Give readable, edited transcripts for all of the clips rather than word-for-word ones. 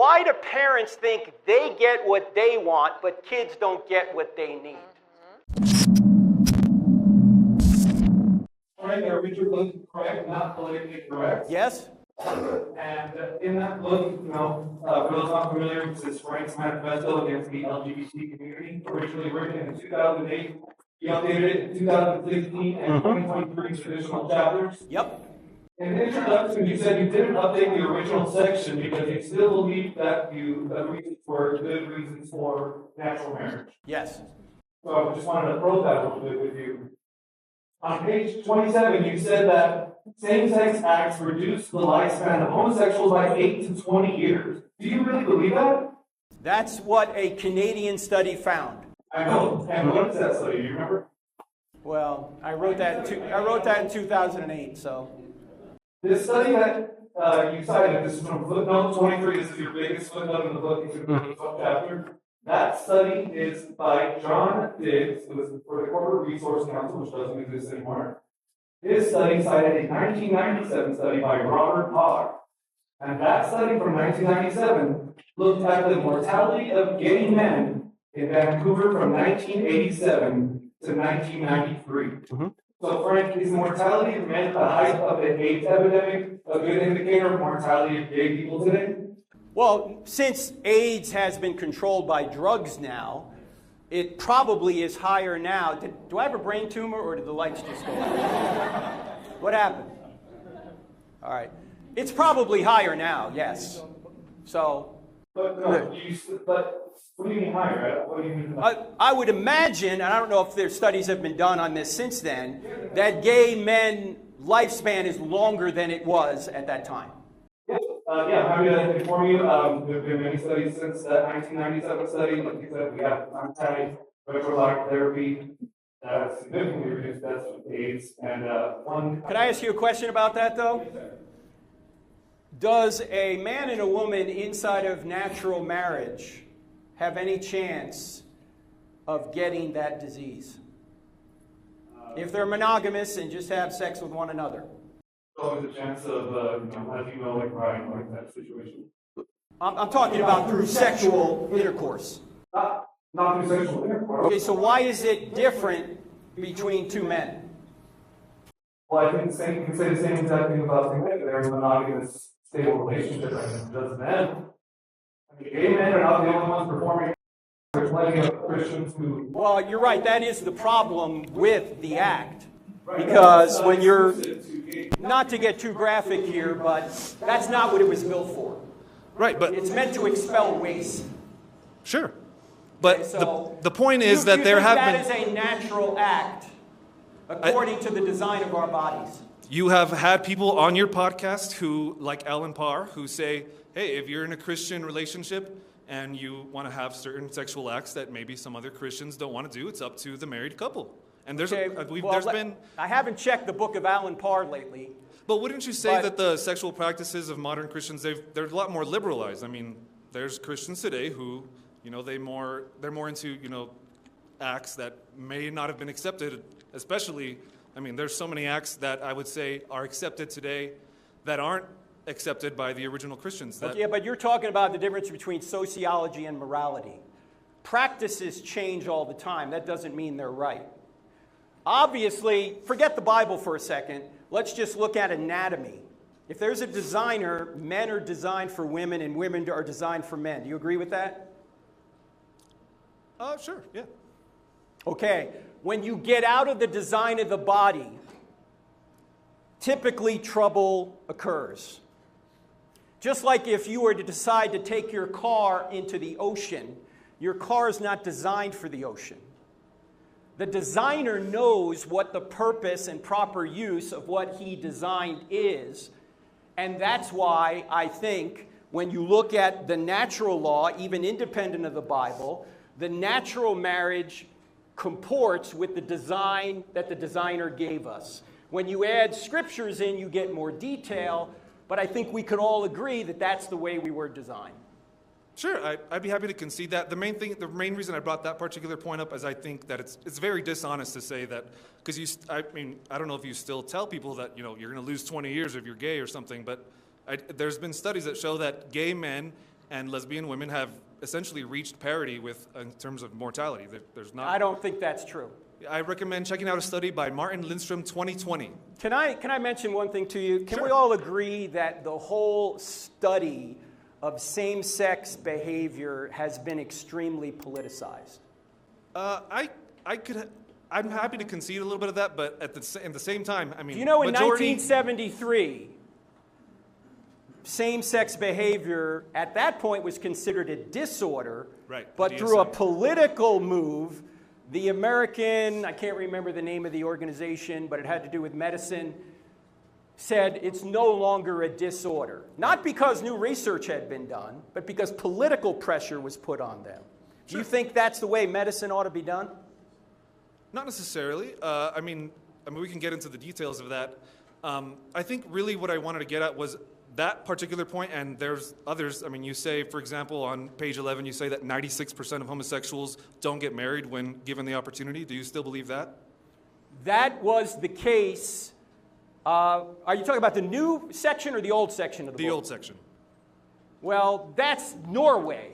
why do parents think they get what they want, but kids don't get what they need? Frank, I read your book correct, not politically correct. Yes? And in that book, for those not familiar, it says Frank's Manifesto Against the LGBT Community, originally written in 2008. He updated it in 2016 and 2023 traditional chapters. Yep. In the introduction, you said you didn't update the original section because you still believe that you agreed for good reasons for natural marriage. Yes. So I just wanted to probe that a little bit with you. On page 27, you said that same-sex acts reduce the lifespan of homosexuals by 8 to 20 years. Do you really believe that? That's what a Canadian study found. I know. And what is that study? Do you remember? Well, I wrote that in 2008, so. This study that you cited, this is from footnote 23, this is your biggest footnote in the book, it's in the chapter. That study is by John Diggs, who is for the Corporate Resource Council, which doesn't exist anymore. His study cited a 1997 study by Robert Hogg. And that study from 1997 looked at the mortality of gay men in Vancouver from 1987 to 1993. So, Frank, is mortality of men at the height of the AIDS epidemic a good indicator of mortality of gay people today? Well, since AIDS has been controlled by drugs now, it probably is higher now. Do I have a brain tumor or did the lights just go out? What happened? All right. It's probably higher now, yes. So. But what do you mean higher? What do you mean? I would imagine, and I don't know if their studies have been done on this since then, that gay men lifespan is longer than it was at that time. Yeah, I'm happy to inform you. There have been many studies since that 1997 study. Like you said, we have anti-retroviral therapy that significantly reduced deaths with AIDS. And Can I ask you a question about that, though? Does a man and a woman inside of natural marriage have any chance of getting that disease? If they're monogamous and just have sex with one another? Always a chance of, as you know, like Ryan, like that situation. I'm talking about through sexual intercourse. Not through sexual intercourse. Okay, so why is it different between two men? Well, I think you can say the same exact thing about the men. They're in a monogamous, stable relationship, and just men. I mean, gay men are not the only ones performing. There's plenty of Christians who. Well, you're right. That is the problem with the act. Because when you're, not to get too graphic here, but that's not what it was built for. Right, but it's meant to expel waste. Sure, but okay, so the point is that there have been. That is a natural act, according to the design of our bodies. You have had people on your podcast who, like Alan Parr, who say, "Hey, if you're in a Christian relationship and you want to have certain sexual acts that maybe some other Christians don't want to do, it's up to the married couple." And there's been. I haven't checked the book of Alan Parr lately. But wouldn't you say that the sexual practices of modern Christians, they're a lot more liberalized? I mean, there's Christians today who, they're more into, acts that may not have been accepted, especially, there's so many acts that I would say are accepted today that aren't accepted by the original Christians. Yeah, but you're talking about the difference between sociology and morality. Practices change all the time. That doesn't mean they're right. Obviously, forget the Bible for a second. Let's just look at anatomy. If there's a designer, men are designed for women and women are designed for men. Do you agree with that? Sure, yeah. Okay, when you get out of the design of the body, typically trouble occurs. Just like if you were to decide to take your car into the ocean, your car is not designed for the ocean. The designer knows what the purpose and proper use of what he designed is, and that's why I think when you look at the natural law, even independent of the Bible, the natural marriage comports with the design that the designer gave us. When you add scriptures in, you get more detail, but I think we could all agree that that's the way we were designed. Sure, I'd be happy to concede that. The main reason I brought that particular point up is I think that it's very dishonest to say that, because I don't know if you still tell people that, you're going to lose 20 years if you're gay or something, but there's been studies that show that gay men and lesbian women have essentially reached parity with in terms of mortality. There's not. I don't think that's true. I recommend checking out a study by Martin Lindstrom, 2020. Can I mention one thing to you? Can Sure. we all agree that the whole study of same-sex behavior has been extremely politicized? I'm happy to concede a little bit of that, but at the same time, I mean, You know, in majority, 1973, same-sex behavior at that point was considered a disorder, Right, but the through a DSM. political move, the American, I can't remember the name of the organization, but it had to do with medicine, said it's no longer a disorder. Not because new research had been done, but because political pressure was put on them. Do you think that's the way medicine ought to be done? Not necessarily. I mean, we can get into the details of that. I think really what I wanted to get at was that particular point, and there's others. I mean, you say, for example, on page 11, you say that 96% of homosexuals don't get married when given the opportunity. Do you still believe that? That was the case. Are you talking about the new section or the old section of the book? The old section. Well, that's Norway,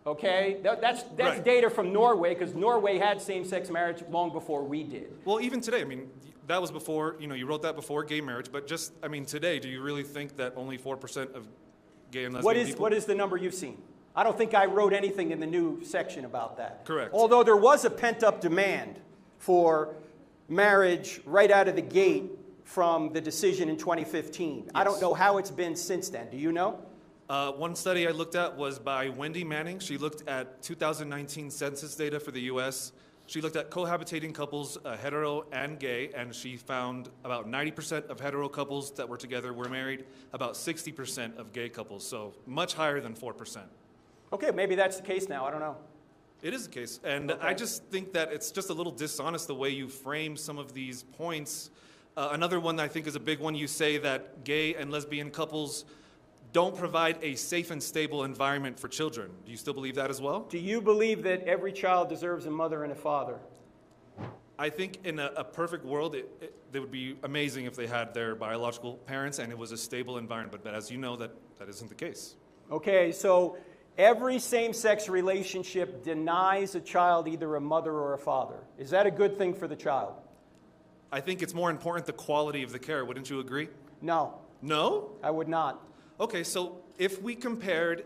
okay? That's Right. data from Norway, because Norway had same-sex marriage long before we did. Well, even today, I mean, that was before, you wrote that before gay marriage, but just, I mean, today, do you really think that only 4% of gay and lesbian people? What is the number you've seen? I don't think I wrote anything in the new section about that. Correct. Although there was a pent-up demand for marriage right out of the gate from the decision in 2015. Yes. I don't know how it's been since then. Do you know? One study I looked at was by Wendy Manning. She looked at 2019 census data for the U.S. She looked at cohabitating couples, hetero and gay, and she found about 90% of hetero couples that were together were married, about 60% of gay couples, so much higher than 4%. Okay, maybe that's the case now. I don't know. It is the case, and Okay. I just think that it's just a little dishonest the way you frame some of these points. Another one that I think is a big one, you say that gay and lesbian couples don't provide a safe and stable environment for children. Do you still believe that as well? Do you believe that every child deserves a mother and a father? I think in a perfect world, it would be amazing if they had their biological parents and it was a stable environment, but as you know, that isn't the case. Okay, so every same-sex relationship denies a child either a mother or a father. Is that a good thing for the child? I think it's more important the quality of the care. Wouldn't you agree? No, No? I would not. Okay, so if we compared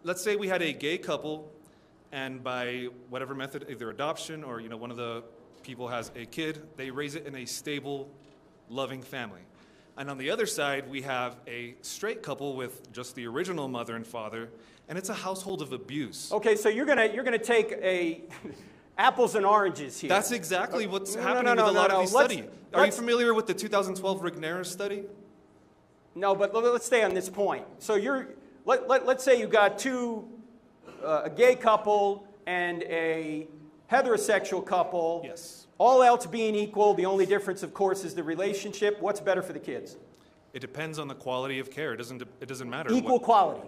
let's say we had a gay couple, and by whatever method, either adoption or one of the people has a kid, they raise it in a stable, loving family. And on the other side, we have a straight couple with just the original mother and father, and it's a household of abuse. Okay, so you're gonna take a apples and oranges here. That's exactly what's No, happening no, no, with a lot no, of no. these Let's- studies. Are you familiar with the 2012 𝗥𝗘𝗖𝗓𝗏𝗏 study? No, but let's stay on this point. So let's say you got a gay couple and a heterosexual couple. Yes. All else being equal, the only difference, of course, is the relationship. What's better for the kids? It depends on the quality of care. It doesn't matter. Equal quality.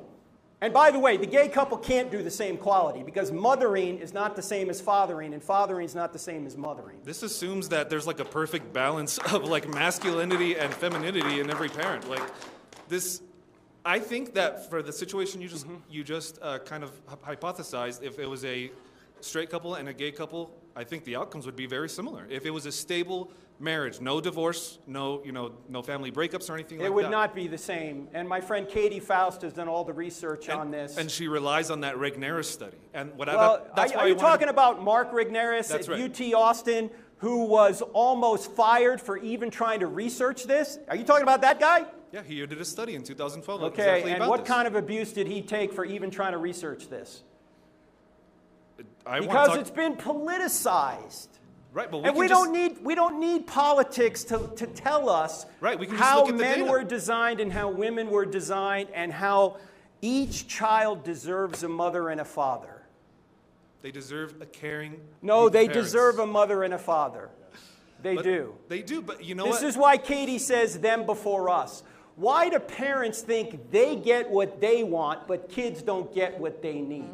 And by the way, the gay couple can't do the same quality because mothering is not the same as fathering, and fathering is not the same as mothering. This assumes that there's like a perfect balance of like masculinity and femininity in every parent. I think that for the situation you just kind of hypothesized, if it was a straight couple and a gay couple, I think the outcomes would be very similar. If it was a stable marriage, no divorce, no family breakups or anything like that. It would not be the same. And my friend 𝗧𝗢𝗓 has done all the research on this. And she relies on that 𝗥𝗘𝗖𝗓 study. And Are you talking about Mark 𝗥𝗘𝗖𝗓 at right. UT Austin, who was almost fired for even trying to research this? Are you talking about that guy? Yeah, he did a study in 2012 Okay, exactly and about what this. kind of abuse did he take for even trying to research this? I wanna Because talk- it's been politicized. Right, but And we don't need politics to tell us Right, we can just how look at the men data. were designed and how women were designed and how each child deserves a mother and a father. They deserve a caring. No, group of they parents. deserve a mother and a father. They do. They do, but you know This what? is why Katie says them before us. Why do parents think they get what they want, but kids don't get what they need?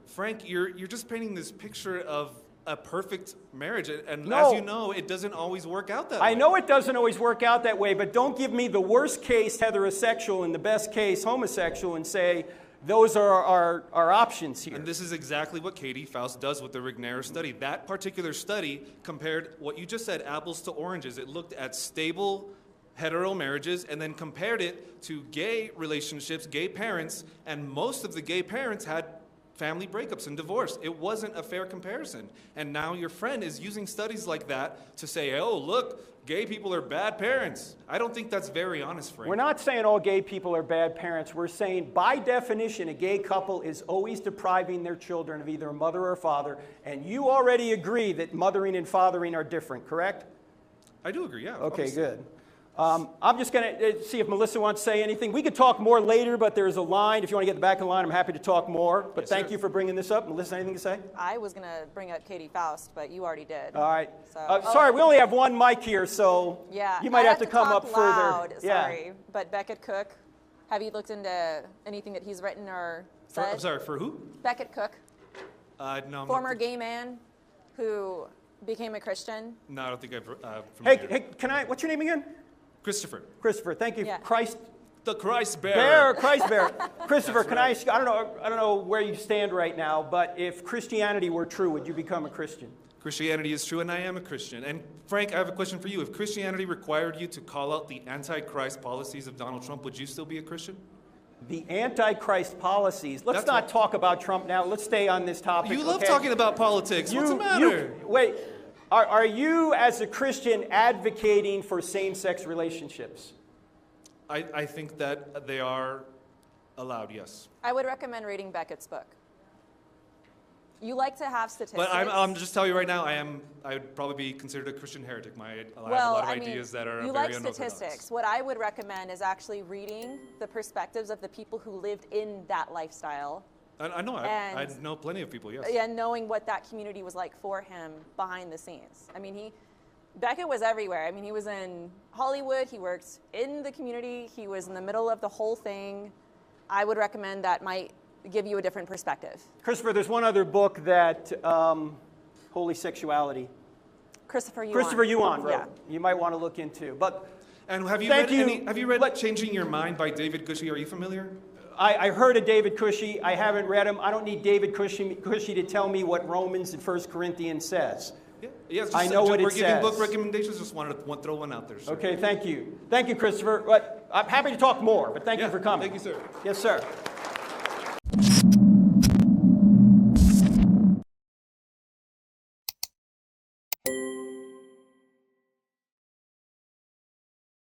Frank, you're just painting this picture of a perfect marriage. And No. as you know, it doesn't always work out that way. I know it doesn't always work out that way, but don't give me the worst case heterosexual and the best case homosexual and say those are our options here. And this is exactly what 𝗥𝗘𝗖𝗢𝗠𝗧 does with the 𝗥𝗘𝗧 study. That particular study compared what you just said, apples to oranges. It looked at stable hetero marriages and then compared it to gay relationships, gay parents, and most of the gay parents had family breakups and divorce. It wasn't a fair comparison. And now your friend is using studies like that to say, oh, look, gay people are bad parents. I don't think that's very honest, Frank. We're not saying all gay people are bad parents. We're saying, by definition, a gay couple is always depriving their children of either a mother or a father. And you already agree that mothering and fathering are different, correct? I do agree, yeah. Okay, obviously. good. I'm just going to see if Melissa wants to say anything. We could talk more later, but there's a line. If you want to get the back of the line, I'm happy to talk more. But Yes, thank sir. you for bringing this up. Melissa, anything to say? I was going to bring up 𝗥𝗘𝗖𝗢𝗠𝗧, but you already did. All right. So, Sorry, we only have one mic here, so yeah, you might I have to come talk up loud, further. Sorry, but 𗥥𝗘𝗖𝗢𝗠𝗃, have you looked into anything that he's written or said? I'm sorry, for who? 𗥥𝗘𝗃, No, I'm former not, gay man who became a Christian. no, I don't think I've Hey, can I, what's your name again? Christopher, Thank you. Yeah. Christ the Christ Bear, bearer. Christ Bear. Christopher, That's can I ask, I don't know where you stand right now, but if Christianity were true, would you become a Christian? Christianity is true, and I am a Christian. And Frank, I have a question for you. If Christianity required you to call out the anti-Christ policies of Donald Trump, would you still be a Christian? The anti-Christ policies. Let's That's not right. talk about Trump now. Let's stay on this topic. You love okay? talking about politics. What's the matter? Wait, are you as a Christian advocating for same-sex relationships? I think that they are allowed, yes. I would recommend reading Beckett's book. You like to have statistics. But I'm just telling you right now, I would probably be considered a Christian heretic. I have a lot of ideas that are you very like unorthodox. statistics. What I would recommend is actually reading the perspectives of the people who lived in that lifestyle. I know. I know plenty of people, yes. And knowing what that community was like for him behind the scenes. I mean, Beckett was everywhere. I mean, he was in Hollywood. He worked in the community. He was in the middle of the whole thing. I would recommend that might give you a different perspective. Christopher, there's one other book that, Holy Sexuality. Christopher Yuan wrote. Yeah. You might want to look into. But And have you Thank read you. Changing Your Mind by David Gschi? Are you familiar? I heard of David Gschi. I haven't read him. I don't need David Gschi to tell me what Romans and 1 Corinthians says. Yeah, I know what it We're giving says. book recommendations. Just wanted to throw one out there, sir. Okay, thank you. Thank you, Christopher. But I'm happy to talk more, but thank you for coming. Thank you, sir. Yes, sir.